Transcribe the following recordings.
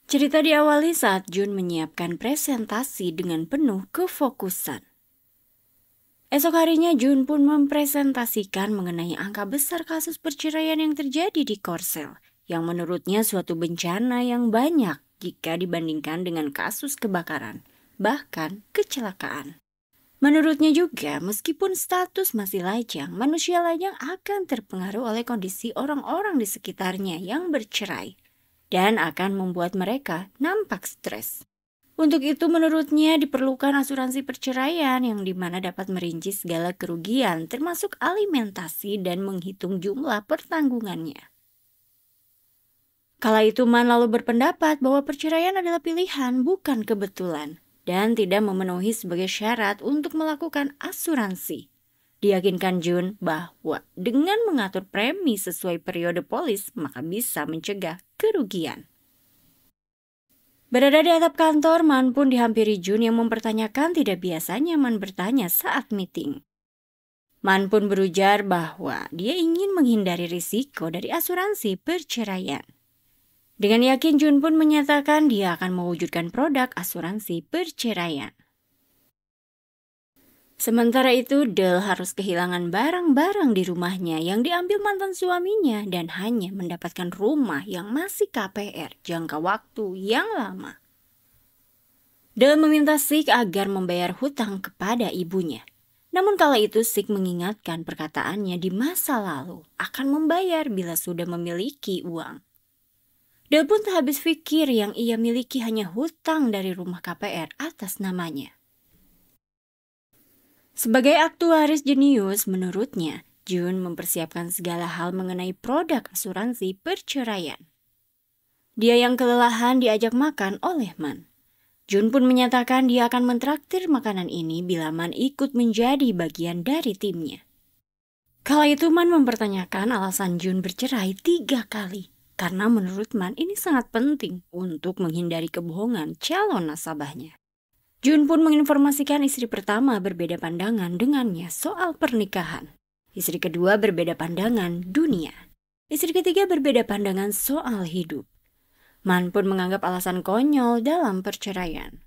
Cerita diawali saat Jun menyiapkan presentasi dengan penuh kefokusan. Esok harinya Jun pun mempresentasikan mengenai angka besar kasus perceraian yang terjadi di Korsel, yang menurutnya suatu bencana yang banyak jika dibandingkan dengan kasus kebakaran, bahkan kecelakaan. Menurutnya juga, meskipun status masih lajang, manusia lajang akan terpengaruh oleh kondisi orang-orang di sekitarnya yang bercerai dan akan membuat mereka nampak stres. Untuk itu menurutnya diperlukan asuransi perceraian yang dimana dapat merinci segala kerugian termasuk alimentasi dan menghitung jumlah pertanggungannya. Kala itu Man lalu berpendapat bahwa perceraian adalah pilihan bukan kebetulan dan tidak memenuhi sebagai syarat untuk melakukan asuransi. Diyakinkan Jun bahwa dengan mengatur premi sesuai periode polis maka bisa mencegah kerugian. Berada di atap kantor, Man pun dihampiri Jun yang mempertanyakan tidak biasanya Man bertanya saat meeting. Man pun berujar bahwa dia ingin menghindari risiko dari asuransi perceraian. Dengan yakin Jun pun menyatakan dia akan mewujudkan produk asuransi perceraian. Sementara itu, Del harus kehilangan barang-barang di rumahnya yang diambil mantan suaminya dan hanya mendapatkan rumah yang masih KPR jangka waktu yang lama. Del meminta Sik agar membayar hutang kepada ibunya. Namun kala itu Sik mengingatkan perkataannya di masa lalu akan membayar bila sudah memiliki uang. Del pun tak habis pikir yang ia miliki hanya hutang dari rumah KPR atas namanya. Sebagai aktuaris jenius, menurutnya, Jun mempersiapkan segala hal mengenai produk asuransi perceraian. Dia yang kelelahan diajak makan oleh Man. Jun pun menyatakan dia akan mentraktir makanan ini bila Man ikut menjadi bagian dari timnya. Kala itu Man mempertanyakan alasan Jun bercerai 3 kali. Karena menurut Man ini sangat penting untuk menghindari kebohongan calon nasabahnya. Jun pun menginformasikan istri pertama berbeda pandangan dengannya soal pernikahan. Istri kedua berbeda pandangan dunia. Istri ketiga berbeda pandangan soal hidup. Man pun menganggap alasan konyol dalam perceraian.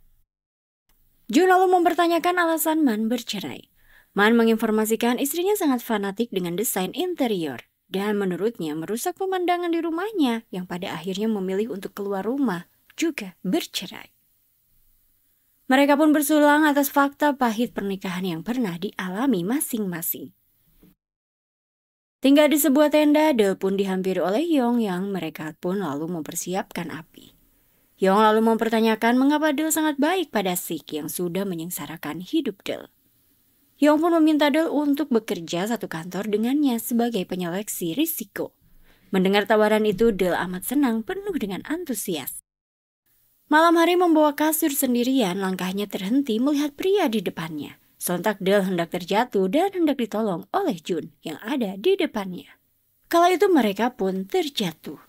Jun lalu mempertanyakan alasan Man bercerai. Man menginformasikan istrinya sangat fanatik dengan desain interior dan menurutnya merusak pemandangan di rumahnya yang pada akhirnya memilih untuk keluar rumah juga bercerai. Mereka pun bersulang atas fakta pahit pernikahan yang pernah dialami masing-masing. Tinggal di sebuah tenda, Del pun dihampiri oleh Yong yang mereka pun lalu mempersiapkan api. Yong lalu mempertanyakan mengapa Del sangat baik pada Sik yang sudah menyengsarakan hidup Del. Yong pun meminta Del untuk bekerja satu kantor dengannya sebagai penyeleksi risiko. Mendengar tawaran itu, Del amat senang penuh dengan antusias. Malam hari membawa kasur sendirian, langkahnya terhenti melihat pria di depannya. Sontak Del hendak terjatuh dan hendak ditolong oleh Jun yang ada di depannya. Kala itu mereka pun terjatuh.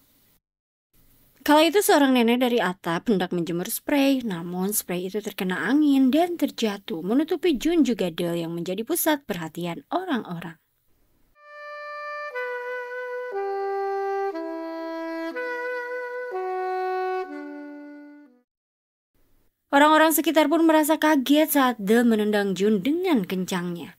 Kala itu seorang nenek dari atap hendak menjemur spray, namun spray itu terkena angin dan terjatuh menutupi Jun juga Del yang menjadi pusat perhatian orang-orang. Orang-orang sekitar pun merasa kaget saat Del menendang Jun dengan kencangnya.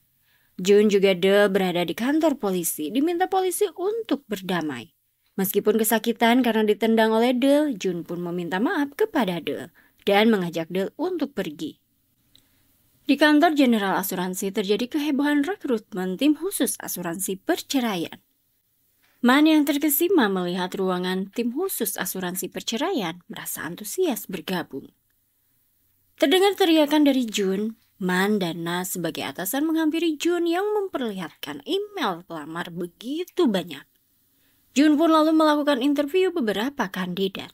Jun juga Del berada di kantor polisi, diminta polisi untuk berdamai. Meskipun kesakitan karena ditendang oleh Del, Jun pun meminta maaf kepada Del dan mengajak Del untuk pergi. Di kantor General Asuransi terjadi kehebohan rekrutmen tim khusus asuransi perceraian. Man yang terkesima melihat ruangan tim khusus asuransi perceraian merasa antusias bergabung. Terdengar teriakan dari Jun, Man dan Na sebagai atasan menghampiri Jun yang memperlihatkan email pelamar begitu banyak. Jun pun lalu melakukan interview beberapa kandidat.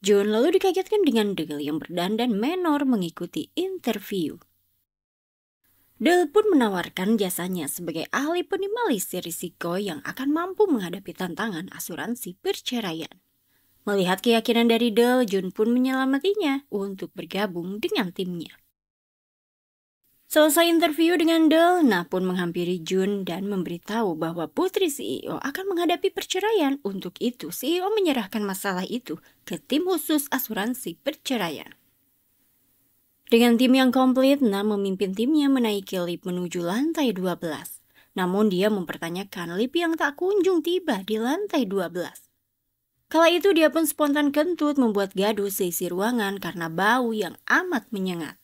Jun lalu dikagetkan dengan Del yang berdandan menor mengikuti interview. Del pun menawarkan jasanya sebagai ahli minimalisir risiko yang akan mampu menghadapi tantangan asuransi perceraian. Melihat keyakinan dari Del, Jun pun menyelamatinya untuk bergabung dengan timnya. Selesai interview dengan Del, Na pun menghampiri Jun dan memberitahu bahwa putri CEO akan menghadapi perceraian. Untuk itu, CEO menyerahkan masalah itu ke tim khusus asuransi perceraian. Dengan tim yang komplit, Na memimpin timnya menaiki lift menuju lantai 12. Namun dia mempertanyakan lift yang tak kunjung tiba di lantai 12. Kala itu dia pun spontan kentut membuat gaduh seisi ruangan karena bau yang amat menyengat.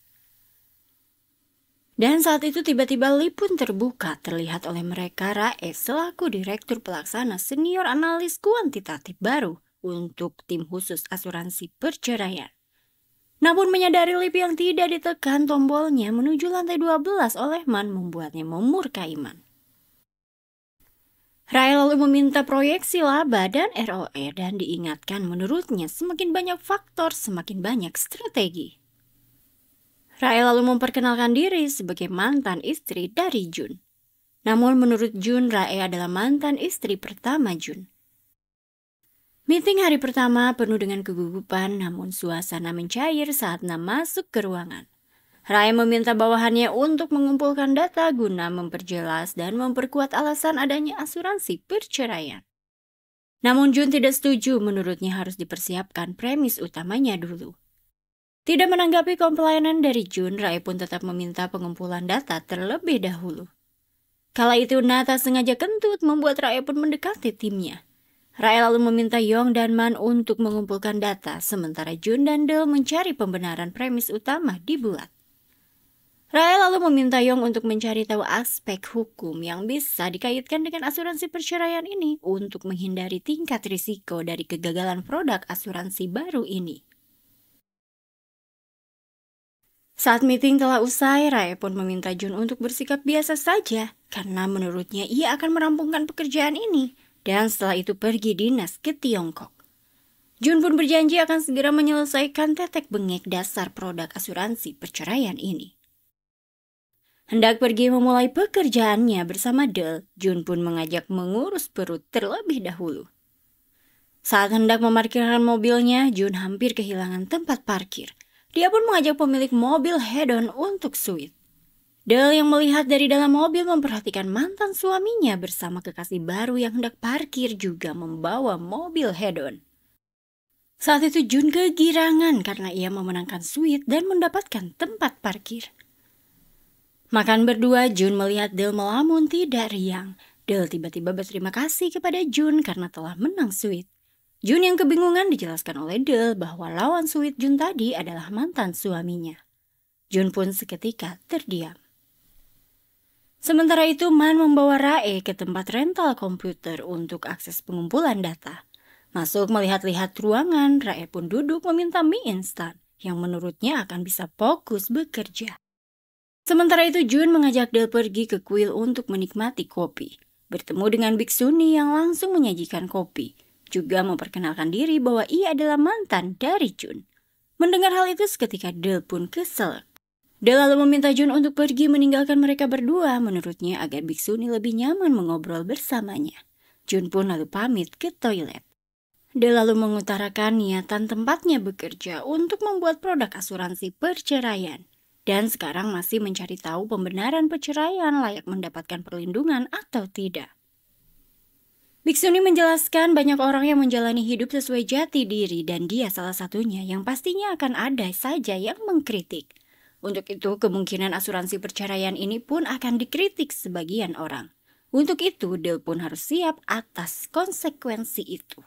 Dan saat itu tiba-tiba lift pun terbuka, terlihat oleh mereka Rae selaku direktur pelaksana senior analis kuantitatif baru untuk tim khusus asuransi perceraian. Namun menyadari lift yang tidak ditekan tombolnya menuju lantai 12 oleh Man membuatnya memurkai Man. Rae lalu meminta proyeksi laba dan ROE dan diingatkan menurutnya semakin banyak faktor, semakin banyak strategi. Rae lalu memperkenalkan diri sebagai mantan istri dari Jun. Namun menurut Jun, Rae adalah mantan istri pertama Jun. Meeting hari pertama penuh dengan kegugupan, namun suasana mencair saat Nam masuk ke ruangan. Rae meminta bawahannya untuk mengumpulkan data guna memperjelas dan memperkuat alasan adanya asuransi perceraian. Namun Jun tidak setuju, menurutnya harus dipersiapkan premis utamanya dulu. Tidak menanggapi komplainan dari Jun, Rae pun tetap meminta pengumpulan data terlebih dahulu. Kala itu Nata sengaja kentut membuat Rae pun mendekati timnya. Rae lalu meminta Yong dan Man untuk mengumpulkan data, sementara Jun dan Del mencari pembenaran premis utama dibuat. Rae lalu meminta Yong untuk mencari tahu aspek hukum yang bisa dikaitkan dengan asuransi perceraian ini untuk menghindari tingkat risiko dari kegagalan produk asuransi baru ini. Saat meeting telah usai, Rae pun meminta Jun untuk bersikap biasa saja karena menurutnya ia akan merampungkan pekerjaan ini dan setelah itu pergi dinas ke Tiongkok. Jun pun berjanji akan segera menyelesaikan tetek bengek dasar produk asuransi perceraian ini. Hendak pergi memulai pekerjaannya bersama Del, Jun pun mengajak mengurus perut terlebih dahulu. Saat hendak memarkirkan mobilnya, Jun hampir kehilangan tempat parkir. Dia pun mengajak pemilik mobil head-on untuk suite. Del yang melihat dari dalam mobil memperhatikan mantan suaminya bersama kekasih baru yang hendak parkir juga membawa mobil head-on. Saat itu Jun kegirangan karena ia memenangkan suite dan mendapatkan tempat parkir. Makan berdua, Jun melihat Del melamun tidak riang. Del tiba-tiba berterima kasih kepada Jun karena telah menang suite. Jun yang kebingungan dijelaskan oleh Del bahwa lawan suite Jun tadi adalah mantan suaminya. Jun pun seketika terdiam. Sementara itu Man membawa Rae ke tempat rental komputer untuk akses pengumpulan data. Masuk melihat-lihat ruangan, Rae pun duduk meminta mie instan yang menurutnya akan bisa fokus bekerja. Sementara itu Jun mengajak Del pergi ke kuil untuk menikmati kopi. Bertemu dengan Biksuni yang langsung menyajikan kopi. Juga memperkenalkan diri bahwa ia adalah mantan dari Jun. Mendengar hal itu seketika Del pun kesel. Del lalu meminta Jun untuk pergi meninggalkan mereka berdua menurutnya agar Biksuni lebih nyaman mengobrol bersamanya. Jun pun lalu pamit ke toilet. Del lalu mengutarakan niatan tempatnya bekerja untuk membuat produk asuransi perceraian. Dan sekarang masih mencari tahu pembenaran perceraian layak mendapatkan perlindungan atau tidak. Biksuni menjelaskan banyak orang yang menjalani hidup sesuai jati diri dan dia salah satunya yang pastinya akan ada saja yang mengkritik. Untuk itu kemungkinan asuransi perceraian ini pun akan dikritik sebagian orang. Untuk itu Del pun harus siap atas konsekuensi itu.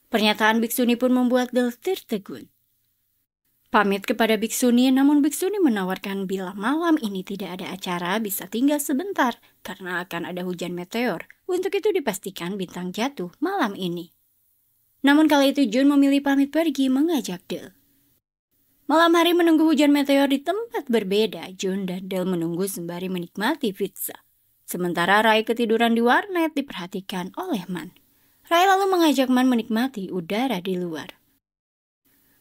Pernyataan Biksuni pun membuat Del tertegun. Pamit kepada Biksuni, namun Biksuni menawarkan bila malam ini tidak ada acara bisa tinggal sebentar karena akan ada hujan meteor. Untuk itu dipastikan bintang jatuh malam ini. Namun kala itu Jun memilih pamit pergi mengajak Del. Malam hari menunggu hujan meteor di tempat berbeda, Jun dan Del menunggu sembari menikmati pizza. Sementara Rae ketiduran di warnet diperhatikan oleh Man. Rae lalu mengajak Man menikmati udara di luar.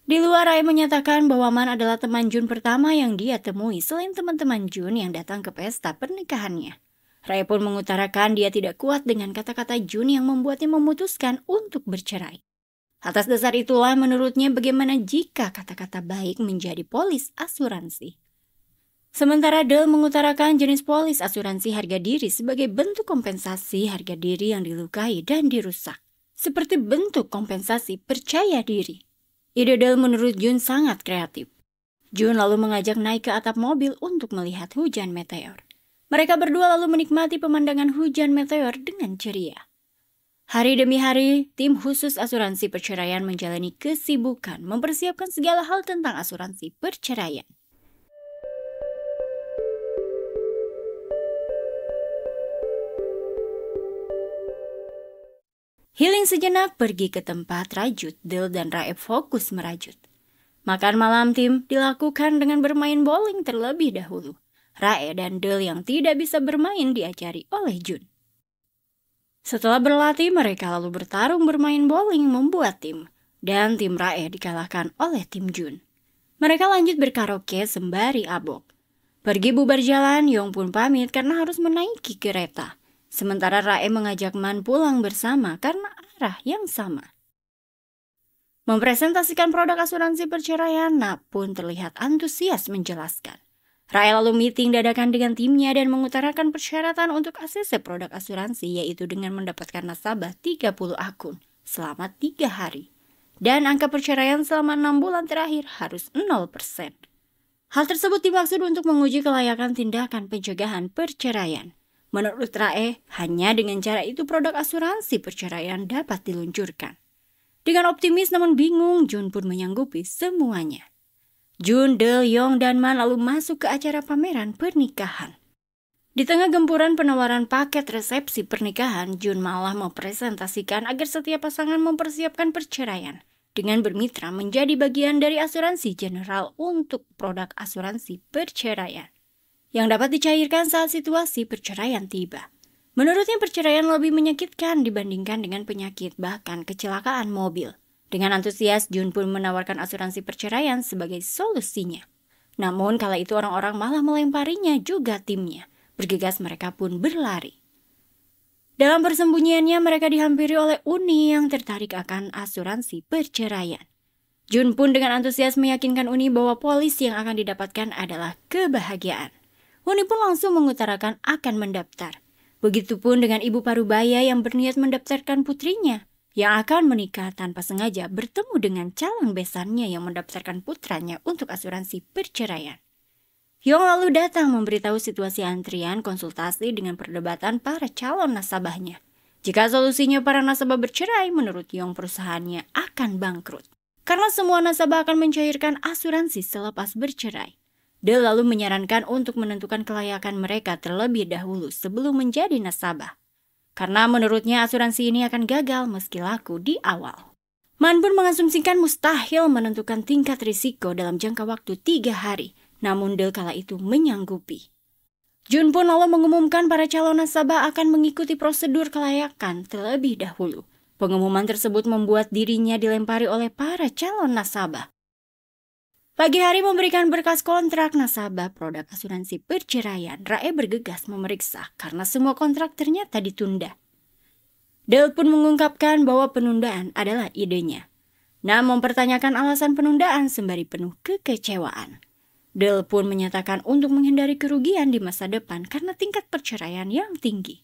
Di luar, Rae menyatakan bahwa Man adalah teman Jun pertama yang dia temui selain teman-teman Jun yang datang ke pesta pernikahannya. Rae pun mengutarakan dia tidak kuat dengan kata-kata Jun yang membuatnya memutuskan untuk bercerai. Atas dasar itulah menurutnya bagaimana jika kata-kata baik menjadi polis asuransi. Sementara Dale mengutarakan jenis polis asuransi harga diri sebagai bentuk kompensasi harga diri yang dilukai dan dirusak. Seperti bentuk kompensasi percaya diri. Ide Dale menurut Jun sangat kreatif. Jun lalu mengajak naik ke atap mobil untuk melihat hujan meteor. Mereka berdua lalu menikmati pemandangan hujan meteor dengan ceria. Hari demi hari, tim khusus asuransi perceraian menjalani kesibukan mempersiapkan segala hal tentang asuransi perceraian. Healing sejenak, pergi ke tempat rajut. Dale dan Rae fokus merajut. Makan malam tim dilakukan dengan bermain bowling terlebih dahulu. Rae dan Dale yang tidak bisa bermain diajari oleh Jun. Setelah berlatih, mereka lalu bertarung bermain bowling membuat tim. Dan tim Rae dikalahkan oleh tim Jun. Mereka lanjut berkaraoke sembari abok. Pergi bubar jalan, Yong pun pamit karena harus menaiki kereta. Sementara Rae mengajak Man pulang bersama karena arah yang sama. Mempresentasikan produk asuransi perceraian, Na pun terlihat antusias menjelaskan. Rae lalu meeting dadakan dengan timnya dan mengutarakan persyaratan untuk ACC produk asuransi, yaitu dengan mendapatkan nasabah 30 akun selama 3 hari. Dan angka perceraian selama 6 bulan terakhir harus 0%. Hal tersebut dimaksud untuk menguji kelayakan tindakan pencegahan perceraian. Menurut Rae, hanya dengan cara itu produk asuransi perceraian dapat diluncurkan. Dengan optimis namun bingung, Jun pun menyanggupi semuanya. Jun, Dale, Yong, dan Man lalu masuk ke acara pameran pernikahan. Di tengah gempuran penawaran paket resepsi pernikahan, Jun malah mempresentasikan agar setiap pasangan mempersiapkan perceraian dengan bermitra menjadi bagian dari asuransi general untuk produk asuransi perceraian yang dapat dicairkan saat situasi perceraian tiba. Menurutnya perceraian lebih menyakitkan dibandingkan dengan penyakit, bahkan kecelakaan mobil. Dengan antusias, Jun pun menawarkan asuransi perceraian sebagai solusinya. Namun kala itu orang-orang malah melemparinya juga timnya. Bergegas mereka pun berlari. Dalam persembunyiannya mereka dihampiri oleh Uni yang tertarik akan asuransi perceraian. Jun pun dengan antusias meyakinkan Uni bahwa polis yang akan didapatkan adalah kebahagiaan. Uni pun langsung mengutarakan akan mendaftar. Begitupun dengan ibu parubaya yang berniat mendaftarkan putrinya, yang akan menikah tanpa sengaja bertemu dengan calon besannya yang mendaftarkan putranya untuk asuransi perceraian. Yong lalu datang memberitahu situasi antrian konsultasi dengan perdebatan para calon nasabahnya. Jika solusinya para nasabah bercerai, menurut Yong perusahaannya akan bangkrut. Karena semua nasabah akan mencairkan asuransi selepas bercerai. Dale lalu menyarankan untuk menentukan kelayakan mereka terlebih dahulu sebelum menjadi nasabah. Karena menurutnya asuransi ini akan gagal meski laku di awal. Man pun mengasumsikan mustahil menentukan tingkat risiko dalam jangka waktu 3 hari. Namun Dale kala itu menyanggupi. Jun pun lalu mengumumkan para calon nasabah akan mengikuti prosedur kelayakan terlebih dahulu. Pengumuman tersebut membuat dirinya dilempari oleh para calon nasabah. Pagi hari memberikan berkas kontrak nasabah produk asuransi perceraian, Rae bergegas memeriksa karena semua kontrak ternyata ditunda. Dale pun mengungkapkan bahwa penundaan adalah idenya. Nah, mempertanyakan alasan penundaan sembari penuh kekecewaan. Dale pun menyatakan untuk menghindari kerugian di masa depan karena tingkat perceraian yang tinggi.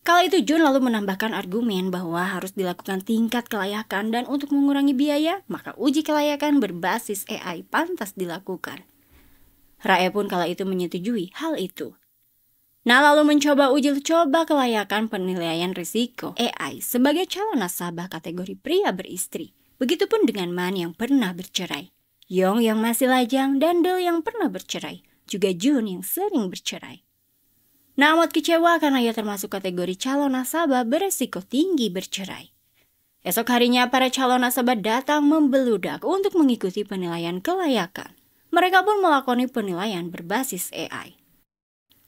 Kala itu Jun lalu menambahkan argumen bahwa harus dilakukan tingkat kelayakan dan untuk mengurangi biaya, maka uji kelayakan berbasis AI pantas dilakukan. Rae pun kala itu menyetujui hal itu. Nah, lalu mencoba uji coba kelayakan penilaian risiko AI sebagai calon nasabah kategori pria beristri. Begitupun dengan Man yang pernah bercerai, Yong yang masih lajang, dan Dale yang pernah bercerai, juga Jun yang sering bercerai. Nah, amat kecewa karena ia termasuk kategori calon nasabah beresiko tinggi bercerai. Esok harinya para calon nasabah datang membeludak untuk mengikuti penilaian kelayakan. Mereka pun melakoni penilaian berbasis AI.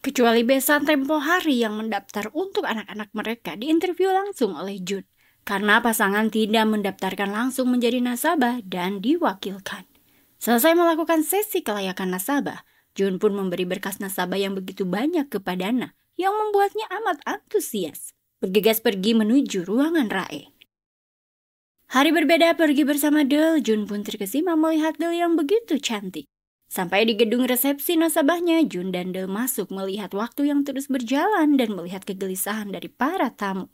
Kecuali besan tempo hari yang mendaftar untuk anak-anak mereka diinterview langsung oleh Jun. Karena pasangan tidak mendaftarkan langsung menjadi nasabah dan diwakilkan. Selesai melakukan sesi kelayakan nasabah, Jun pun memberi berkas nasabah yang begitu banyak kepadanya yang membuatnya amat antusias. Bergegas pergi menuju ruangan Rae. Hari berbeda pergi bersama Del, Jun pun terkesima melihat Del yang begitu cantik. Sampai di gedung resepsi nasabahnya, Jun dan Del masuk melihat waktu yang terus berjalan dan melihat kegelisahan dari para tamu.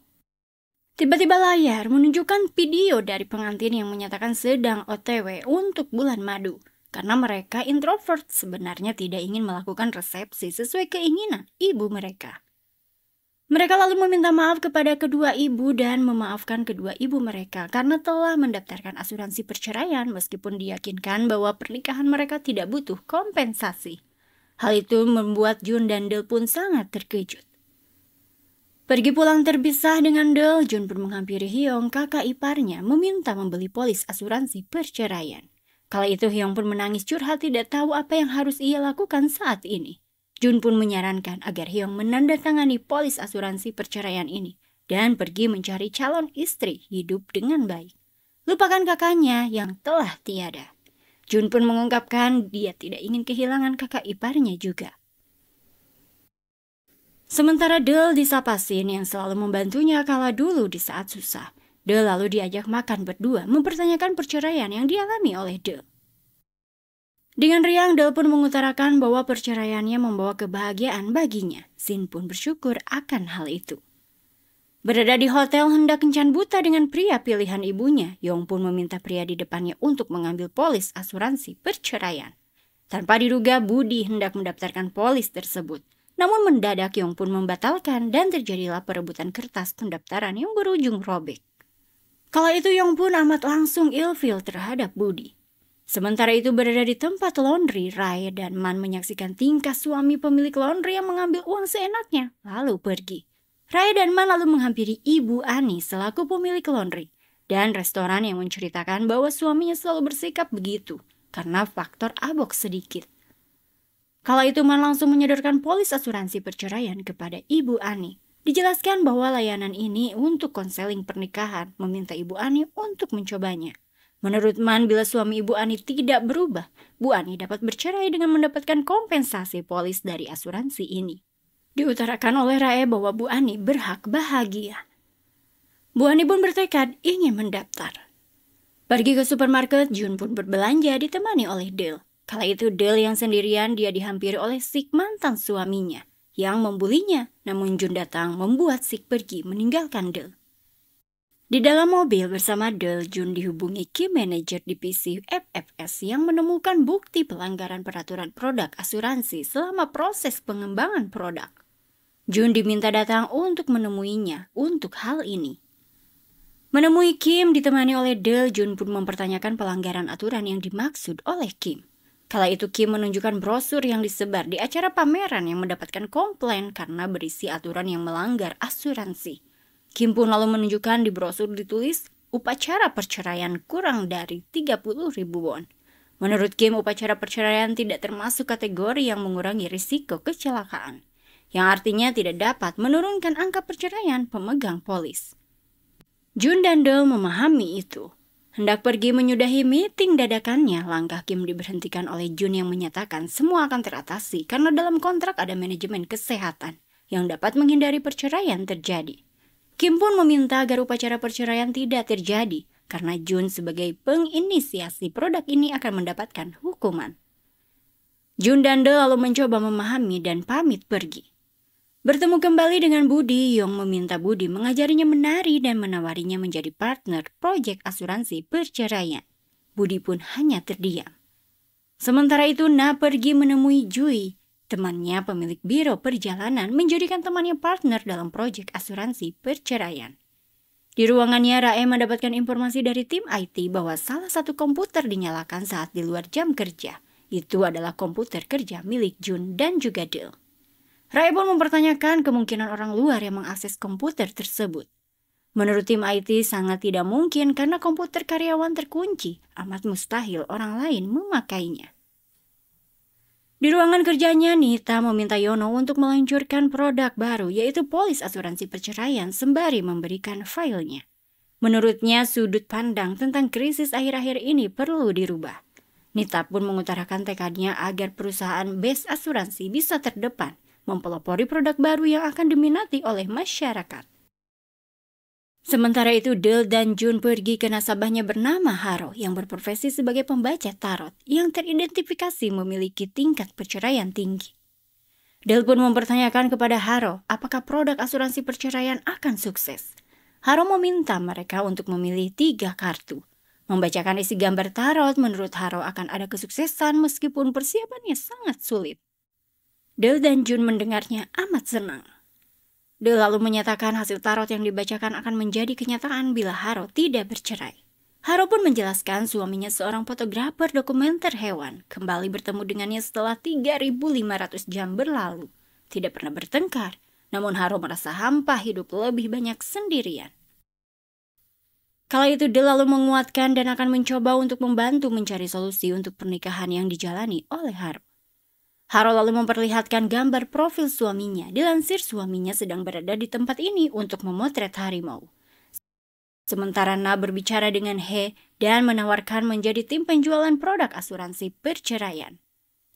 Tiba-tiba layar menunjukkan video dari pengantin yang menyatakan sedang OTW untuk bulan madu. Karena mereka introvert, sebenarnya tidak ingin melakukan resepsi sesuai keinginan ibu mereka. Mereka lalu meminta maaf kepada kedua ibu dan memaafkan kedua ibu mereka karena telah mendaftarkan asuransi perceraian meskipun diyakinkan bahwa pernikahan mereka tidak butuh kompensasi. Hal itu membuat Jun dan Del pun sangat terkejut. Pergi pulang terpisah dengan Del, Jun pun menghampiri Hyung, kakak iparnya, meminta membeli polis asuransi perceraian. Kala itu Hyung pun menangis curhat tidak tahu apa yang harus ia lakukan saat ini. Jun pun menyarankan agar Hyung menandatangani polis asuransi perceraian ini dan pergi mencari calon istri hidup dengan baik. Lupakan kakaknya yang telah tiada. Jun pun mengungkapkan dia tidak ingin kehilangan kakak iparnya juga. Sementara Del disapa Sin yang selalu membantunya kala dulu di saat susah. Del lalu diajak makan berdua mempertanyakan perceraian yang dialami oleh Del. Dengan riang, Del pun mengutarakan bahwa perceraiannya membawa kebahagiaan baginya. Sin pun bersyukur akan hal itu. Berada di hotel hendak kencan buta dengan pria pilihan ibunya, Yong pun meminta pria di depannya untuk mengambil polis asuransi perceraian. Tanpa diduga, Budi hendak mendaftarkan polis tersebut. Namun mendadak Yong pun membatalkan dan terjadilah perebutan kertas pendaftaran yang berujung robek. Kala itu Yong pun amat langsung ilfil terhadap Budi. Sementara itu berada di tempat laundry, Rae dan Man menyaksikan tingkah suami pemilik laundry yang mengambil uang seenaknya, lalu pergi. Rae dan Man lalu menghampiri Ibu Ani selaku pemilik laundry dan restoran yang menceritakan bahwa suaminya selalu bersikap begitu karena faktor abok sedikit. Kala itu Man langsung menyodorkan polis asuransi perceraian kepada Ibu Ani. Dijelaskan bahwa layanan ini untuk konseling pernikahan, meminta Ibu Ani untuk mencobanya. Menurut Man, bila suami Ibu Ani tidak berubah, Bu Ani dapat bercerai dengan mendapatkan kompensasi polis dari asuransi ini. Diutarakan oleh Rae bahwa Bu Ani berhak bahagia. Bu Ani pun bertekad ingin mendaftar. Pergi ke supermarket, Jun pun berbelanja ditemani oleh Del. Kala itu Del yang sendirian, dia dihampiri oleh Sik mantan suaminya yang membulinya. Namun Jun datang membuat Sik pergi meninggalkan Del. Di dalam mobil bersama Del, Jun dihubungi key manager divisi FFS yang menemukan bukti pelanggaran peraturan produk asuransi selama proses pengembangan produk. Jun diminta datang untuk menemuinya untuk hal ini. Menemui Kim ditemani oleh Del, Jun pun mempertanyakan pelanggaran aturan yang dimaksud oleh Kim. Kala itu Kim menunjukkan brosur yang disebar di acara pameran yang mendapatkan komplain karena berisi aturan yang melanggar asuransi. Kim pun lalu menunjukkan di brosur ditulis upacara perceraian kurang dari 30.000 won. Menurut Kim, upacara perceraian tidak termasuk kategori yang mengurangi risiko kecelakaan, yang artinya tidak dapat menurunkan angka perceraian pemegang polis. Jun dan Del memahami itu. Hendak pergi menyudahi meeting dadakannya, langkah Kim diberhentikan oleh Jun yang menyatakan semua akan teratasi karena dalam kontrak ada manajemen kesehatan yang dapat menghindari perceraian terjadi. Kim pun meminta agar upacara perceraian tidak terjadi karena Jun sebagai penginisiasi produk ini akan mendapatkan hukuman. Jun dan Del lalu mencoba memahami dan pamit pergi. Bertemu kembali dengan Budi, Yong meminta Budi mengajarinya menari dan menawarinya menjadi partner proyek asuransi perceraian. Budi pun hanya terdiam. Sementara itu Na pergi menemui Jui. Temannya pemilik biro perjalanan menjadikan temannya partner dalam proyek asuransi perceraian. Di ruangannya, Rae mendapatkan informasi dari tim IT bahwa salah satu komputer dinyalakan saat di luar jam kerja. Itu adalah komputer kerja milik Jun dan juga Del. Rae pun mempertanyakan kemungkinan orang luar yang mengakses komputer tersebut. Menurut tim IT sangat tidak mungkin karena komputer karyawan terkunci, amat mustahil orang lain memakainya. Di ruangan kerjanya, Nita meminta Yono untuk meluncurkan produk baru yaitu polis asuransi perceraian sembari memberikan filenya. Menurutnya sudut pandang tentang krisis akhir-akhir ini perlu dirubah. Nita pun mengutarakan tekadnya agar perusahaan base asuransi bisa terdepan, mempelopori produk baru yang akan diminati oleh masyarakat. Sementara itu, Del dan Jun pergi ke nasabahnya bernama Haro yang berprofesi sebagai pembaca tarot yang teridentifikasi memiliki tingkat perceraian tinggi. Del pun mempertanyakan kepada Haro apakah produk asuransi perceraian akan sukses. Haro meminta mereka untuk memilih 3 kartu. Membacakan isi gambar tarot menurut Haro akan ada kesuksesan meskipun persiapannya sangat sulit. Del dan Jun mendengarnya amat senang. Del lalu menyatakan hasil tarot yang dibacakan akan menjadi kenyataan bila Haro tidak bercerai. Haro pun menjelaskan suaminya seorang fotografer dokumenter hewan, kembali bertemu dengannya setelah 3.500 jam berlalu. Tidak pernah bertengkar, namun Haro merasa hampa hidup lebih banyak sendirian. Kala itu Del lalu menguatkan dan akan mencoba untuk membantu mencari solusi untuk pernikahan yang dijalani oleh Haro. Haro lalu memperlihatkan gambar profil suaminya. Dilansir suaminya sedang berada di tempat ini untuk memotret harimau. Sementara Na berbicara dengan He dan menawarkan menjadi tim penjualan produk asuransi perceraian.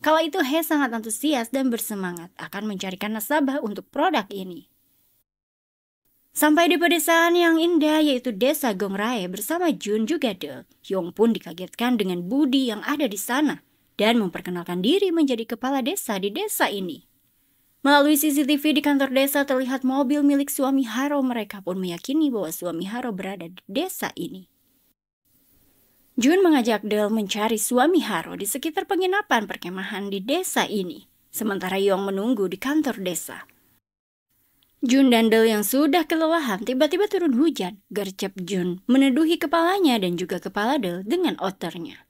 Kala itu He sangat antusias dan bersemangat akan mencarikan nasabah untuk produk ini. Sampai di pedesaan yang indah yaitu desa Gongrae bersama Jun juga Del. Yong pun dikagetkan dengan budi yang ada di sana dan memperkenalkan diri menjadi kepala desa di desa ini. Melalui CCTV di kantor desa terlihat mobil milik suami Haro. Mereka pun meyakini bahwa suami Haro berada di desa ini. Jun mengajak Del mencari suami Haro di sekitar penginapan perkemahan di desa ini. Sementara Yong menunggu di kantor desa. Jun dan Del yang sudah kelelahan tiba-tiba turun hujan. Gercep Jun meneduhi kepalanya dan juga kepala Del dengan outernya.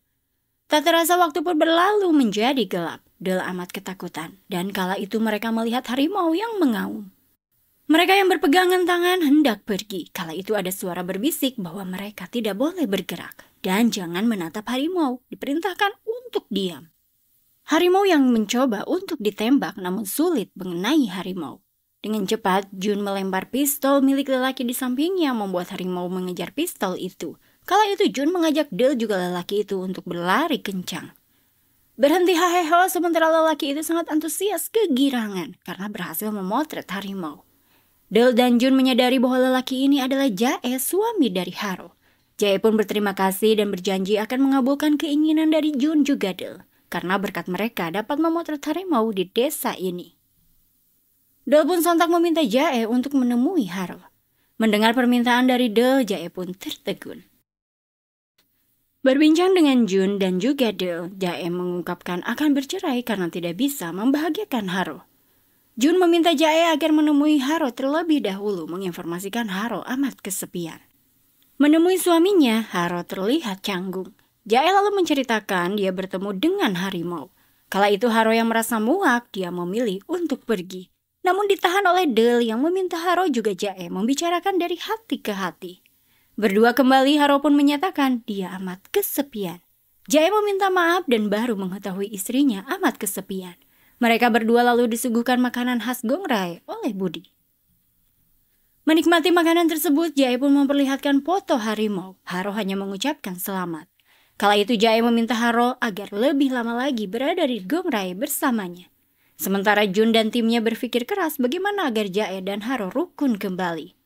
Tak terasa waktu pun berlalu menjadi gelap. Del amat ketakutan dan kala itu mereka melihat harimau yang mengaum. Mereka yang berpegangan tangan hendak pergi. Kala itu ada suara berbisik bahwa mereka tidak boleh bergerak dan jangan menatap harimau. Diperintahkan untuk diam. Harimau yang mencoba untuk ditembak namun sulit mengenai harimau. Dengan cepat Jun melempar pistol milik lelaki di sampingnya membuat harimau mengejar pistol itu. Kala itu Jun mengajak Del juga lelaki itu untuk berlari kencang. Berhenti haheho sementara lelaki itu sangat antusias kegirangan karena berhasil memotret harimau. Del dan Jun menyadari bahwa lelaki ini adalah Jae, suami dari Haro. Jae pun berterima kasih dan berjanji akan mengabulkan keinginan dari Jun juga Del, karena berkat mereka dapat memotret harimau di desa ini. Del pun sontak meminta Jae untuk menemui Haro. Mendengar permintaan dari Del, Jae pun tertegun. Berbincang dengan Jun dan juga Del, Jae mengungkapkan akan bercerai karena tidak bisa membahagiakan Haro. Jun meminta Jae agar menemui Haro terlebih dahulu menginformasikan Haro amat kesepian. Menemui suaminya, Haro terlihat canggung. Jae lalu menceritakan dia bertemu dengan harimau. Kala itu Haro yang merasa muak, dia memilih untuk pergi. Namun ditahan oleh Del yang meminta Haro juga Jae membicarakan dari hati ke hati. Berdua kembali, Haro pun menyatakan dia amat kesepian. Jae meminta maaf dan baru mengetahui istrinya amat kesepian. Mereka berdua lalu disuguhkan makanan khas Gongrae oleh Budi. Menikmati makanan tersebut, Jae pun memperlihatkan foto harimau. Haro hanya mengucapkan selamat. Kala itu Jae meminta Haro agar lebih lama lagi berada di Gongrae bersamanya. Sementara Jun dan timnya berpikir keras bagaimana agar Jae dan Haro rukun kembali.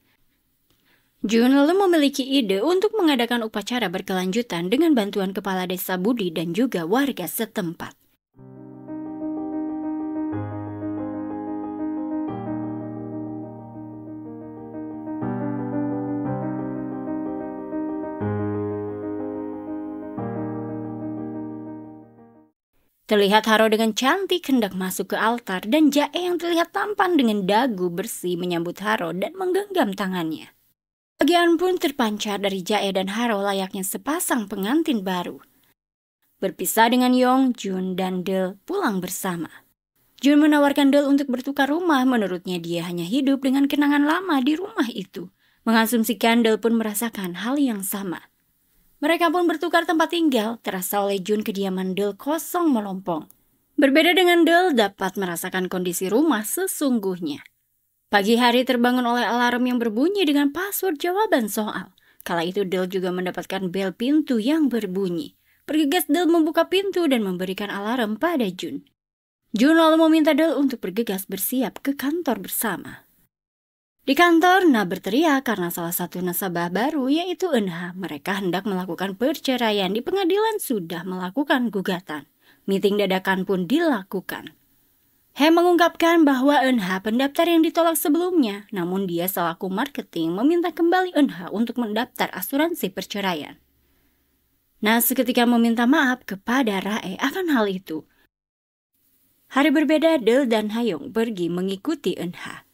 Jun lalu memiliki ide untuk mengadakan upacara berkelanjutan dengan bantuan kepala desa Budi dan juga warga setempat. Terlihat Haro dengan cantik hendak masuk ke altar dan Jae yang terlihat tampan dengan dagu bersih menyambut Haro dan menggenggam tangannya. Kebahagiaan pun terpancar dari Jae dan Haro layaknya sepasang pengantin baru. Berpisah dengan Yong, Jun, dan Del pulang bersama. Jun menawarkan Del untuk bertukar rumah. Menurutnya dia hanya hidup dengan kenangan lama di rumah itu. Mengasumsikan Del pun merasakan hal yang sama. Mereka pun bertukar tempat tinggal. Terasa oleh Jun kediaman Del kosong melompong. Berbeda dengan Del dapat merasakan kondisi rumah sesungguhnya. Pagi hari terbangun oleh alarm yang berbunyi dengan password jawaban soal. Kala itu Del juga mendapatkan bel pintu yang berbunyi. Bergegas Del membuka pintu dan memberikan alarm pada Jun. Jun lalu meminta Del untuk bergegas bersiap ke kantor bersama. Di kantor, Na berteriak karena salah satu nasabah baru yaitu Eunha. Mereka hendak melakukan perceraian. Di pengadilan sudah melakukan gugatan. Meeting dadakan pun dilakukan. He mengungkapkan bahwa Eunha pendaftar yang ditolak sebelumnya, namun dia selaku marketing meminta kembali Eunha untuk mendaftar asuransi perceraian. Na seketika meminta maaf kepada Rae akan hal itu. Hari berbeda, Del dan Hayong pergi mengikuti Eunha.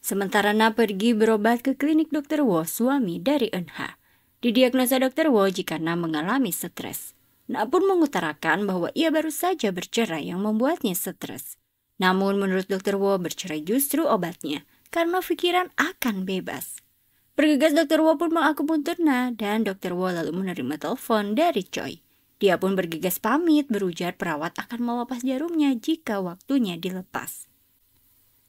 Sementara Na pergi berobat ke klinik Dr. Wo, suami dari Eunha. Didiagnosa Dr. Wo jika Na mengalami stres. Na pun mengutarakan bahwa ia baru saja bercerai yang membuatnya stres. Namun menurut Dr. Wo bercerai justru obatnya, karena pikiran akan bebas. Bergegas Dr. Wo pun mengakupuntur Na dan Dr. Wo lalu menerima telepon dari Choi. Dia pun bergegas pamit berujar perawat akan melepas jarumnya jika waktunya dilepas.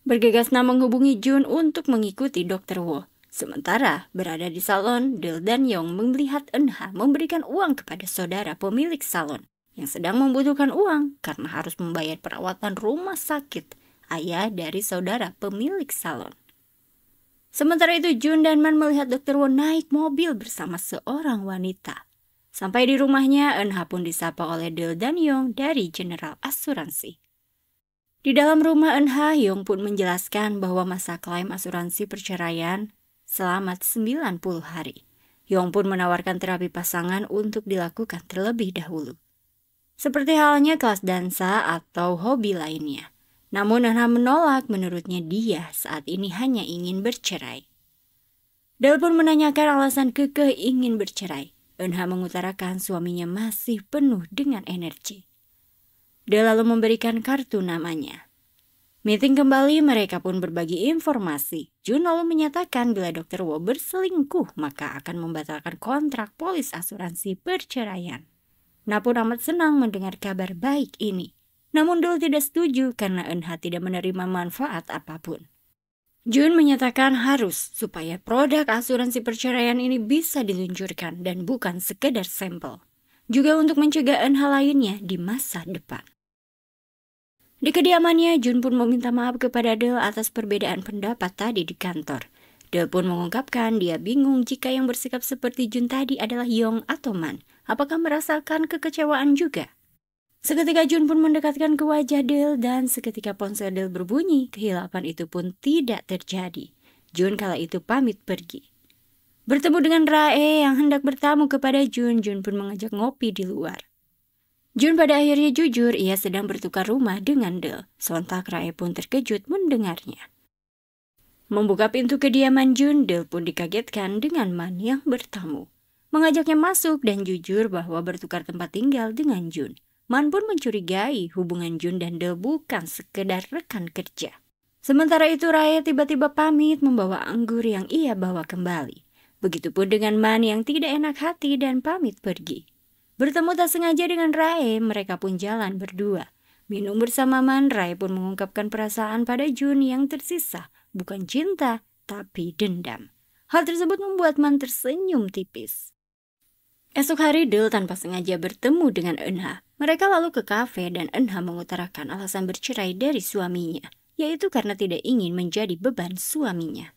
Bergegas Na menghubungi Jun untuk mengikuti Dr. Wo. Sementara berada di salon, Del dan Yong melihat Eunha memberikan uang kepada saudara pemilik salon yang sedang membutuhkan uang karena harus membayar perawatan rumah sakit ayah dari saudara pemilik salon. Sementara itu Jun dan Man melihat Dr. Wo naik mobil bersama seorang wanita. Sampai di rumahnya, Eunha pun disapa oleh Del dan Yong dari General Asuransi. Di dalam rumah Eunha, Yong pun menjelaskan bahwa masa klaim asuransi perceraian selamat 90 hari. Yong pun menawarkan terapi pasangan untuk dilakukan terlebih dahulu. Seperti halnya kelas dansa atau hobi lainnya. Namun Eunha menolak, menurutnya dia saat ini hanya ingin bercerai. Del pun menanyakan alasan kekeh ingin bercerai. Eunha mengutarakan suaminya masih penuh dengan energi. Dia lalu memberikan kartu namanya. Meeting kembali, mereka pun berbagi informasi. Jun lalu menyatakan bila Dr. Wo berselingkuh, maka akan membatalkan kontrak polis asuransi perceraian. Na pun amat senang mendengar kabar baik ini. Namun Dul tidak setuju karena Eunha tidak menerima manfaat apapun. Jun menyatakan harus supaya produk asuransi perceraian ini bisa diluncurkan dan bukan sekedar sampel. Juga untuk mencegah Eunha lainnya di masa depan. Di kediamannya, Jun pun meminta maaf kepada Del atas perbedaan pendapat tadi di kantor. Del pun mengungkapkan dia bingung jika yang bersikap seperti Jun tadi adalah Yong atau Man. Apakah merasakan kekecewaan juga? Seketika Jun pun mendekatkan ke wajah Del dan seketika ponsel Del berbunyi, kehilapan itu pun tidak terjadi. Jun kala itu pamit pergi. Bertemu dengan Rae yang hendak bertamu kepada Jun, Jun pun mengajak ngopi di luar. Jun pada akhirnya jujur ia sedang bertukar rumah dengan Del. Sontak Rae pun terkejut mendengarnya. Membuka pintu kediaman Jun, Del pun dikagetkan dengan Man yang bertamu. Mengajaknya masuk dan jujur bahwa bertukar tempat tinggal dengan Jun. Man pun mencurigai hubungan Jun dan Del bukan sekedar rekan kerja. Sementara itu Rae tiba-tiba pamit membawa anggur yang ia bawa kembali. Begitupun dengan Man yang tidak enak hati dan pamit pergi. Bertemu tak sengaja dengan Rae, mereka pun jalan berdua. Minum bersama Man, Rae pun mengungkapkan perasaan pada Jun yang tersisa, bukan cinta, tapi dendam. Hal tersebut membuat Man tersenyum tipis. Esok hari Del tanpa sengaja bertemu dengan Eunha. Mereka lalu ke kafe dan Eunha mengutarakan alasan bercerai dari suaminya, yaitu karena tidak ingin menjadi beban suaminya.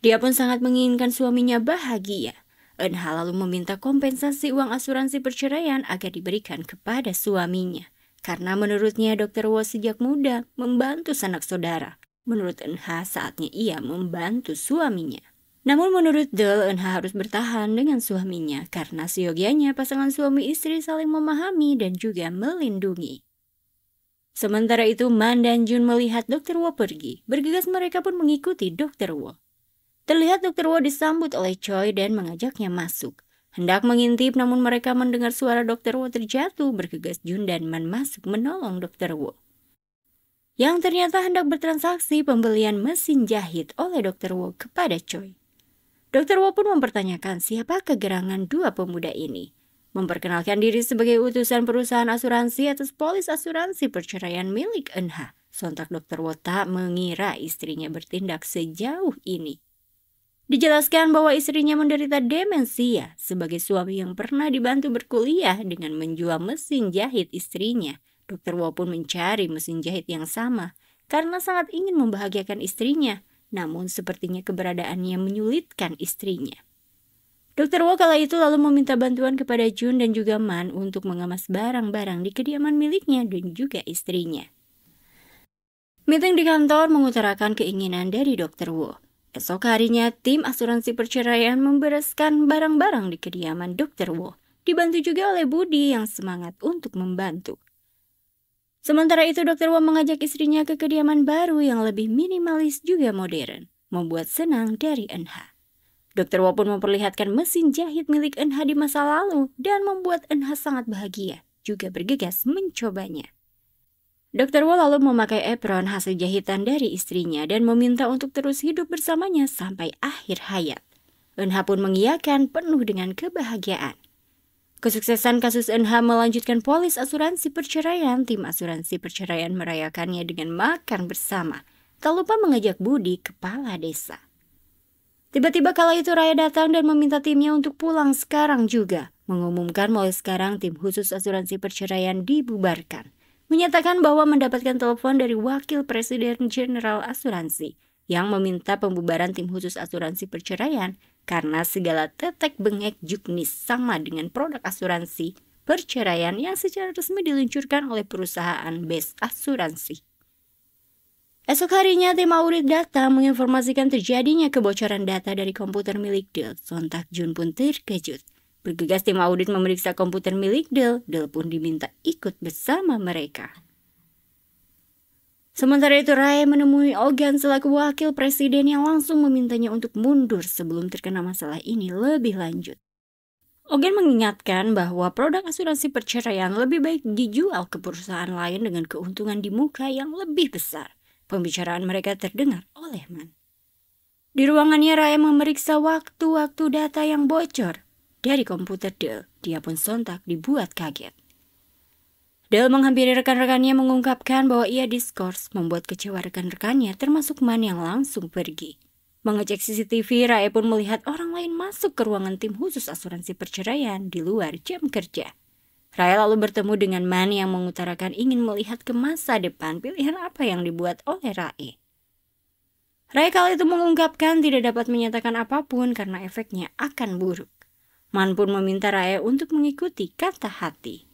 Dia pun sangat menginginkan suaminya bahagia. Eunha lalu meminta kompensasi uang asuransi perceraian agar diberikan kepada suaminya. Karena menurutnya Dr. Wo sejak muda membantu sanak saudara. Menurut Eunha saatnya ia membantu suaminya. Namun menurut Del, Eunha harus bertahan dengan suaminya karena seyogianya pasangan suami istri saling memahami dan juga melindungi. Sementara itu Man dan Jun melihat Dr. Wo pergi. Bergegas mereka pun mengikuti Dr. Wo. Terlihat Dr. Wo disambut oleh Choi dan mengajaknya masuk. Hendak mengintip namun mereka mendengar suara Dr. Wo terjatuh. Bergegas Jun dan Man masuk menolong Dr. Wo. Yang ternyata hendak bertransaksi pembelian mesin jahit oleh Dr. Wo kepada Choi. Dr. Wo pun mempertanyakan siapa kegerangan dua pemuda ini. Memperkenalkan diri sebagai utusan perusahaan asuransi atas polis asuransi perceraian milik Eunha. Sontak Dr. Wo tak mengira istrinya bertindak sejauh ini. Dijelaskan bahwa istrinya menderita demensia sebagai suami yang pernah dibantu berkuliah dengan menjual mesin jahit istrinya. Dr. Wo pun mencari mesin jahit yang sama karena sangat ingin membahagiakan istrinya. namun sepertinya keberadaannya menyulitkan istrinya. Dr. Wo kala itu lalu meminta bantuan kepada Jun dan juga Man untuk mengemas barang-barang di kediaman miliknya dan juga istrinya. Meeting di kantor mengutarakan keinginan dari Dr. Wo. Esok harinya, tim asuransi perceraian membereskan barang-barang di kediaman Dr. Wo, dibantu juga oleh Budi yang semangat untuk membantu. Sementara itu, Dr. Wo mengajak istrinya ke kediaman baru yang lebih minimalis juga modern, membuat senang dari Eunha. Dr. Wo pun memperlihatkan mesin jahit milik Eunha di masa lalu dan membuat Eunha sangat bahagia, juga bergegas mencobanya. Dr. Wo lalu memakai apron hasil jahitan dari istrinya dan meminta untuk terus hidup bersamanya sampai akhir hayat. Eunha pun mengiyakan penuh dengan kebahagiaan. Kesuksesan kasus Eunha melanjutkan polis asuransi perceraian. Tim asuransi perceraian merayakannya dengan makan bersama, tak lupa mengajak Budi, kepala desa. Tiba-tiba kala itu Raya datang dan meminta timnya untuk pulang sekarang juga, mengumumkan mulai sekarang tim khusus asuransi perceraian dibubarkan. Menyatakan bahwa mendapatkan telepon dari Wakil Presiden Jenderal Asuransi yang meminta pembubaran tim khusus asuransi perceraian karena segala tetek bengek juknis sama dengan produk asuransi perceraian yang secara resmi diluncurkan oleh perusahaan Best Asuransi. Esok harinya tim audit data menginformasikan terjadinya kebocoran data dari komputer milik Dell. Sontak Jun pun terkejut. Bergegas tim audit memeriksa komputer milik Dell pun diminta ikut bersama mereka. Sementara itu Rae menemui Ogan selaku wakil presiden yang langsung memintanya untuk mundur sebelum terkena masalah ini lebih lanjut. Ogan mengingatkan bahwa produk asuransi perceraian lebih baik dijual ke perusahaan lain dengan keuntungan di muka yang lebih besar. Pembicaraan mereka terdengar oleh Man. Di ruangannya Rae memeriksa waktu-waktu data yang bocor dari komputer Dell. Dia pun sontak dibuat kaget. Dell menghampiri rekan-rekannya mengungkapkan bahwa ia diskors, membuat kecewa rekan-rekannya termasuk Man yang langsung pergi. Mengecek CCTV, Rae pun melihat orang lain masuk ke ruangan tim khusus asuransi perceraian di luar jam kerja. Rae lalu bertemu dengan Man yang mengutarakan ingin melihat ke masa depan pilihan apa yang dibuat oleh Rae. Rae kala itu mengungkapkan tidak dapat menyatakan apapun karena efeknya akan buruk. Man pun meminta Rae untuk mengikuti kata hati.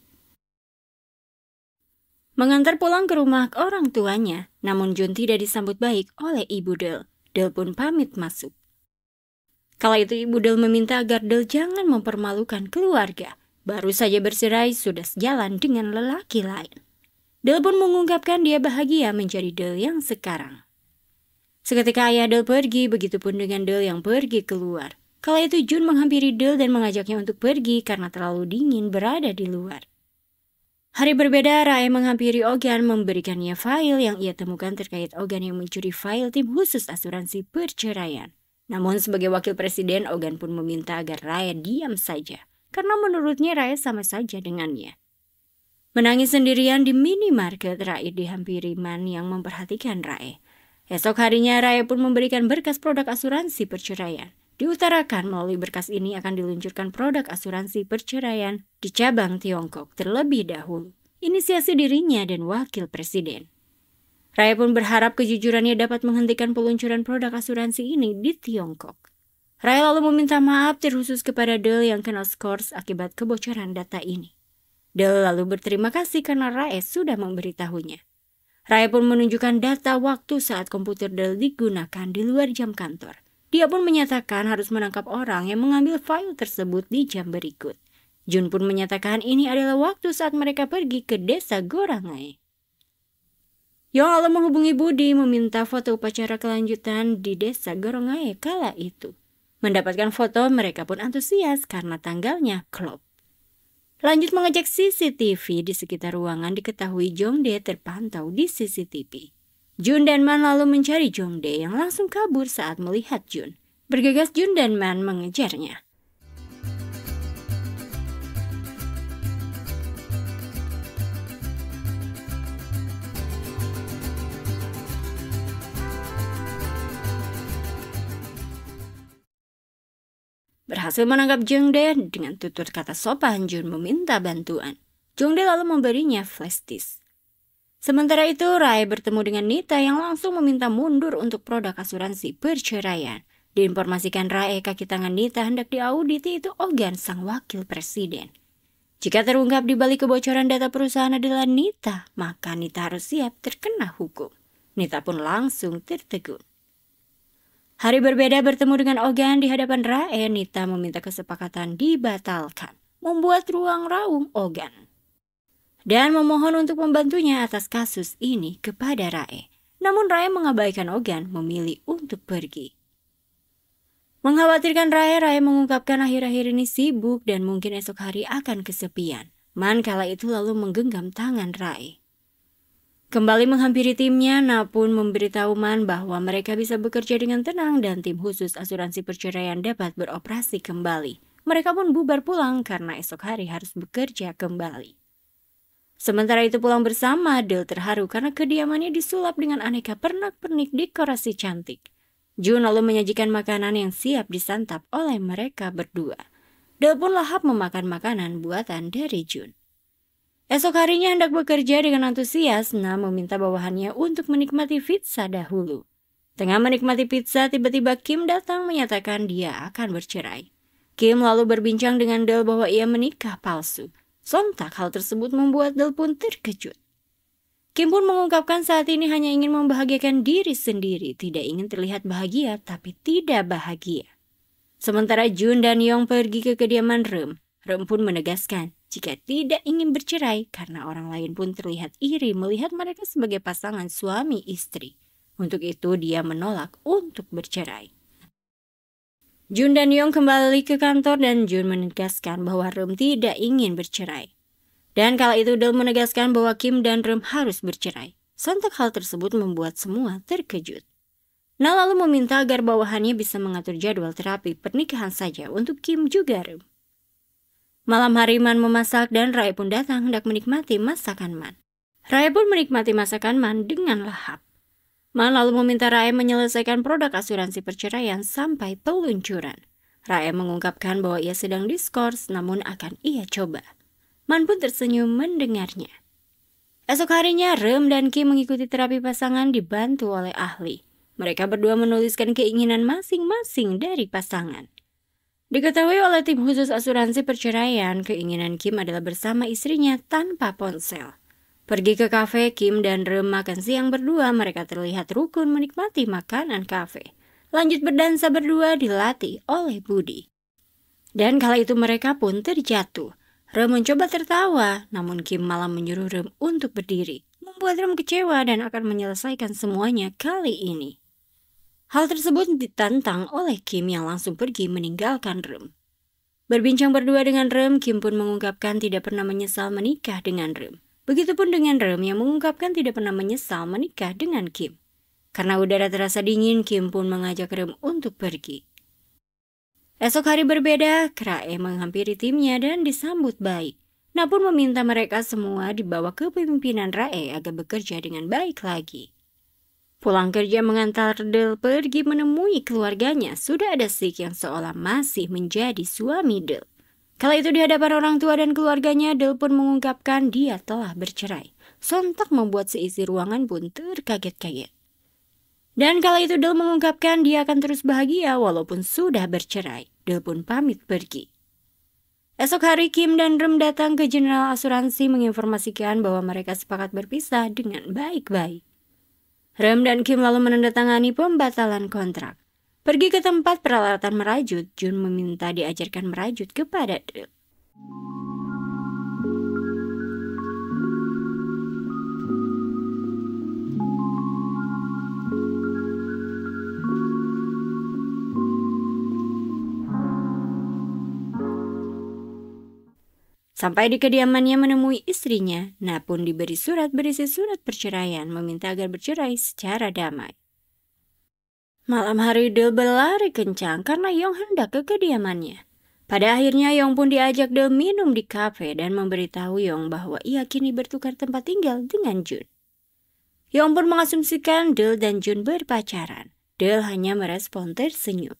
Mengantar pulang ke rumah orang tuanya, namun Jun tidak disambut baik oleh ibu Dell. Dell pun pamit masuk. Kala itu ibu Dell meminta agar Dell jangan mempermalukan keluarga. Baru saja bercerai sudah sejalan dengan lelaki lain. Dell pun mengungkapkan dia bahagia menjadi Dell yang sekarang. Seketika ayah Dell pergi, begitupun dengan Dell yang pergi keluar. Kala itu Jun menghampiri Dell dan mengajaknya untuk pergi karena terlalu dingin berada di luar. Hari berbeda, Rae menghampiri Ogan memberikannya file yang ia temukan terkait Ogan yang mencuri file tim khusus asuransi perceraian. Namun sebagai wakil presiden, Ogan pun meminta agar Rae diam saja, karena menurutnya Rae sama saja dengannya. Menangis sendirian di minimarket, Rae dihampiri Man yang memperhatikan Rae. Esok harinya Rae pun memberikan berkas produk asuransi perceraian. Diutarakan melalui berkas ini akan diluncurkan produk asuransi perceraian di cabang Tiongkok terlebih dahulu. Inisiasi dirinya dan wakil presiden. Rae pun berharap kejujurannya dapat menghentikan peluncuran produk asuransi ini di Tiongkok. Rae lalu meminta maaf terkhusus kepada Dell yang kena skors akibat kebocoran data ini. Dell lalu berterima kasih karena Rae sudah memberitahunya. Rae pun menunjukkan data waktu saat komputer Dell digunakan di luar jam kantor. Dia pun menyatakan harus menangkap orang yang mengambil file tersebut di jam berikut. Jun pun menyatakan ini adalah waktu saat mereka pergi ke desa Gorangai. Yong lalu menghubungi Budi meminta foto upacara kelanjutan di desa Gorangai kala itu. Mendapatkan foto, mereka pun antusias karena tanggalnya klop. Lanjut mengecek CCTV di sekitar ruangan, diketahui Jongdae terpantau di CCTV. Jun dan Man lalu mencari Jongdae yang langsung kabur saat melihat Jun. Bergegas Jun dan Man mengejarnya. Berhasil menangkap Jongdae dengan tutur kata sopan, Jun meminta bantuan. Jongdae lalu memberinya flash disk. Sementara itu, Rae bertemu dengan Nita yang langsung meminta mundur untuk produk asuransi perceraian. Diinformasikan Rae kaki tangan Nita hendak diauditi itu Ogan, sang wakil presiden. Jika terungkap di balik kebocoran data perusahaan adalah Nita, maka Nita harus siap terkena hukum. Nita pun langsung tertegun. Hari berbeda bertemu dengan Ogan di hadapan Rae, Nita meminta kesepakatan dibatalkan, membuat ruang raung Ogan, dan memohon untuk membantunya atas kasus ini kepada Rae. Namun Rae mengabaikan Ogan, memilih untuk pergi. Mengkhawatirkan Rae mengungkapkan akhir-akhir ini sibuk dan mungkin esok hari akan kesepian. Man kala itu lalu menggenggam tangan Rae. Kembali menghampiri timnya, Napun memberitahu Man bahwa mereka bisa bekerja dengan tenang dan tim khusus asuransi perceraian dapat beroperasi kembali. Mereka pun bubar pulang karena esok hari harus bekerja kembali. Sementara itu pulang bersama, Del terharu karena kediamannya disulap dengan aneka pernak-pernik dekorasi cantik. Jun lalu menyajikan makanan yang siap disantap oleh mereka berdua. Del pun lahap memakan makanan buatan dari Jun. Esok harinya hendak bekerja dengan antusias, Nam meminta bawahannya untuk menikmati pizza dahulu. Tengah menikmati pizza, tiba-tiba Kim datang menyatakan dia akan bercerai. Kim lalu berbincang dengan Del bahwa ia menikah palsu. Sontak hal tersebut membuat Del pun terkejut. Kim pun mengungkapkan saat ini hanya ingin membahagiakan diri sendiri, tidak ingin terlihat bahagia tapi tidak bahagia. Sementara Jun dan Yong pergi ke kediaman Rem. Rem pun menegaskan jika tidak ingin bercerai karena orang lain pun terlihat iri melihat mereka sebagai pasangan suami istri. Untuk itu dia menolak untuk bercerai. Jun dan Yong kembali ke kantor dan Jun menegaskan bahwa Rem tidak ingin bercerai. Dan kala itu Del menegaskan bahwa Kim dan Rem harus bercerai. Sontak hal tersebut membuat semua terkejut. Na lalu meminta agar bawahannya bisa mengatur jadwal terapi pernikahan saja untuk Kim juga Rem. Malam hari Man memasak dan Rae pun datang hendak menikmati masakan Man. Rae pun menikmati masakan Man dengan lahap. Man lalu meminta Rae menyelesaikan produk asuransi perceraian sampai peluncuran. Rae mengungkapkan bahwa ia sedang diskors namun akan ia coba. Man pun tersenyum mendengarnya. Esok harinya Rem dan Kim mengikuti terapi pasangan dibantu oleh ahli. Mereka berdua menuliskan keinginan masing-masing dari pasangan. Diketahui oleh tim khusus asuransi perceraian, keinginan Kim adalah bersama istrinya tanpa ponsel. Pergi ke kafe, Kim dan Rem makan siang berdua, mereka terlihat rukun menikmati makanan kafe. Lanjut berdansa berdua dilatih oleh Budi. Dan kala itu mereka pun terjatuh. Rem mencoba tertawa, namun Kim malah menyuruh Rem untuk berdiri, membuat Rem kecewa dan akan menyelesaikan semuanya kali ini. Hal tersebut ditantang oleh Kim yang langsung pergi meninggalkan Rem. Berbincang berdua dengan Rem, Kim pun mengungkapkan tidak pernah menyesal menikah dengan Rem. Begitupun dengan Rem yang mengungkapkan tidak pernah menyesal menikah dengan Kim. Karena udara terasa dingin, Kim pun mengajak Rem untuk pergi. Esok hari berbeda, Rae menghampiri timnya dan disambut baik. Napun meminta mereka semua dibawa ke pemimpinan Rae agar bekerja dengan baik lagi. Pulang kerja mengantar Del pergi menemui keluarganya, sudah ada Sik yang seolah masih menjadi suami Del. Kala itu di hadapan orang tua dan keluarganya, Del pun mengungkapkan dia telah bercerai. Sontak membuat seisi ruangan pun terkaget-kaget. Dan kala itu Del mengungkapkan dia akan terus bahagia walaupun sudah bercerai. Del pun pamit pergi. Esok hari Kim dan Rem datang ke General Asuransi menginformasikan bahwa mereka sepakat berpisah dengan baik-baik. Rem dan Kim lalu menandatangani pembatalan kontrak. Pergi ke tempat peralatan merajut, Jun meminta diajarkan merajut kepada Del. Sampai di kediamannya menemui istrinya, Na pun diberi surat berisi surat perceraian meminta agar bercerai secara damai. Malam hari Del berlari kencang karena Yong hendak ke kediamannya. Pada akhirnya Yong pun diajak Del minum di kafe dan memberitahu Yong bahwa ia kini bertukar tempat tinggal dengan Jun. Yong pun mengasumsikan Del dan Jun berpacaran. Del hanya merespon tersenyum.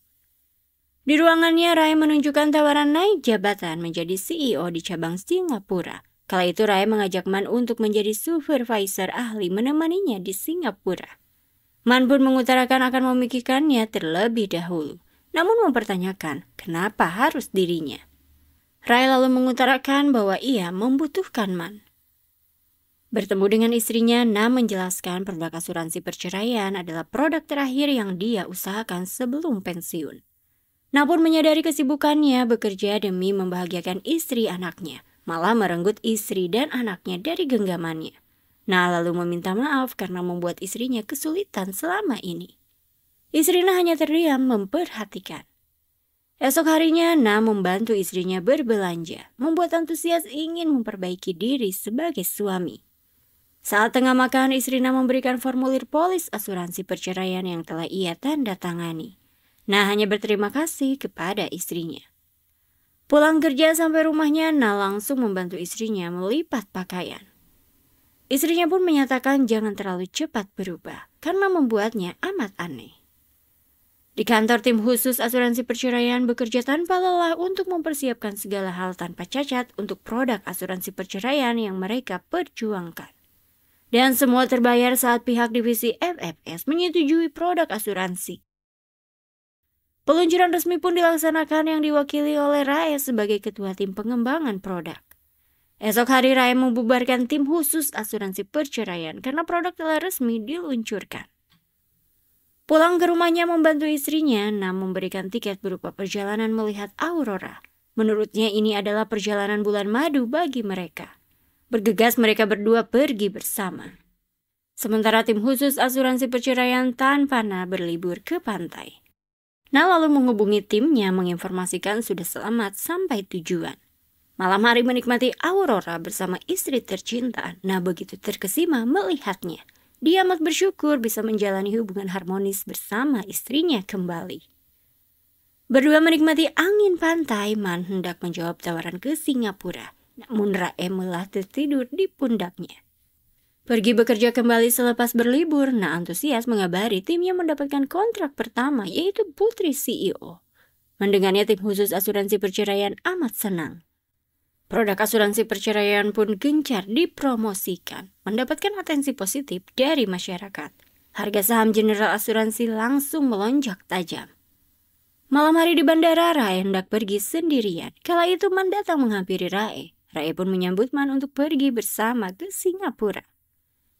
Di ruangannya, Rae menunjukkan tawaran naik jabatan menjadi CEO di cabang Singapura. Kala itu Rae mengajak Man untuk menjadi supervisor ahli menemaninya di Singapura. Man pun mengutarakan akan memikirkannya terlebih dahulu, namun mempertanyakan kenapa harus dirinya. Rae lalu mengutarakan bahwa ia membutuhkan Man. Bertemu dengan istrinya, Na menjelaskan produk asuransi perceraian adalah produk terakhir yang dia usahakan sebelum pensiun. Na pun menyadari kesibukannya bekerja demi membahagiakan istri anaknya, malah merenggut istri dan anaknya dari genggamannya. Na lalu meminta maaf karena membuat istrinya kesulitan selama ini. Istri Na hanya terdiam memperhatikan. Esok harinya, Na membantu istrinya berbelanja, membuat antusias ingin memperbaiki diri sebagai suami. Saat tengah makan, istri Na memberikan formulir polis asuransi perceraian yang telah ia tanda tangani. Na hanya berterima kasih kepada istrinya. Pulang kerja sampai rumahnya, Na langsung membantu istrinya melipat pakaian. Istrinya pun menyatakan jangan terlalu cepat berubah, karena membuatnya amat aneh. Di kantor, tim khusus asuransi perceraian bekerja tanpa lelah untuk mempersiapkan segala hal tanpa cacat untuk produk asuransi perceraian yang mereka perjuangkan. Dan semua terbayar saat pihak divisi FFS menyetujui produk asuransi. Peluncuran resmi pun dilaksanakan yang diwakili oleh Rae sebagai ketua tim pengembangan produk. Esok hari Rae membubarkan tim khusus asuransi perceraian karena produk telah resmi diluncurkan. Pulang ke rumahnya membantu istrinya, Na memberikan tiket berupa perjalanan melihat aurora. Menurutnya ini adalah perjalanan bulan madu bagi mereka. Bergegas mereka berdua pergi bersama. Sementara tim khusus asuransi perceraian tanpa Na berlibur ke pantai. Na lalu menghubungi timnya menginformasikan sudah selamat sampai tujuan. Malam hari menikmati aurora bersama istri tercinta, Na begitu terkesima melihatnya. Dia amat bersyukur bisa menjalani hubungan harmonis bersama istrinya kembali. Berdua menikmati angin pantai, Man hendak menjawab tawaran ke Singapura. Namun Rae malah tertidur di pundaknya. Pergi bekerja kembali selepas berlibur, Na antusias mengabari timnya mendapatkan kontrak pertama, yaitu putri CEO. Mendengarnya, tim khusus asuransi perceraian amat senang. Produk asuransi perceraian pun gencar dipromosikan, mendapatkan atensi positif dari masyarakat. Harga saham General Asuransi langsung melonjak tajam. Malam hari di bandara, Rae hendak pergi sendirian. Kala itu Man datang menghampiri Rae. Rae pun menyambut Man untuk pergi bersama ke Singapura.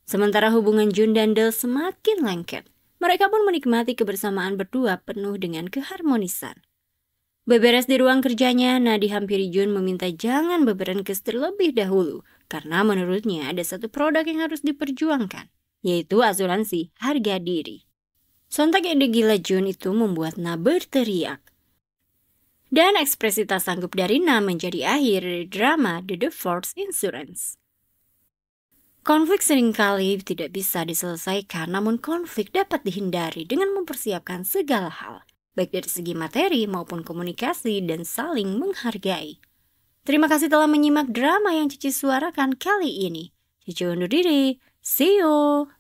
Sementara hubungan Jun dan Del semakin lengket, mereka pun menikmati kebersamaan berdua penuh dengan keharmonisan. Beberes di ruang kerjanya, Na dihampiri Jun meminta jangan beberenkes terlebih dahulu, karena menurutnya ada satu produk yang harus diperjuangkan, yaitu asuransi harga diri. Sontak ide gila Jun itu membuat Na berteriak. Dan ekspresi tak sanggup dari Na menjadi akhir dari drama The Divorce Insurance. Konflik seringkali tidak bisa diselesaikan, namun konflik dapat dihindari dengan mempersiapkan segala hal, baik dari segi materi maupun komunikasi dan saling menghargai. Terima kasih telah menyimak drama yang Cici suarakan kali ini. Cici undur diri. See you!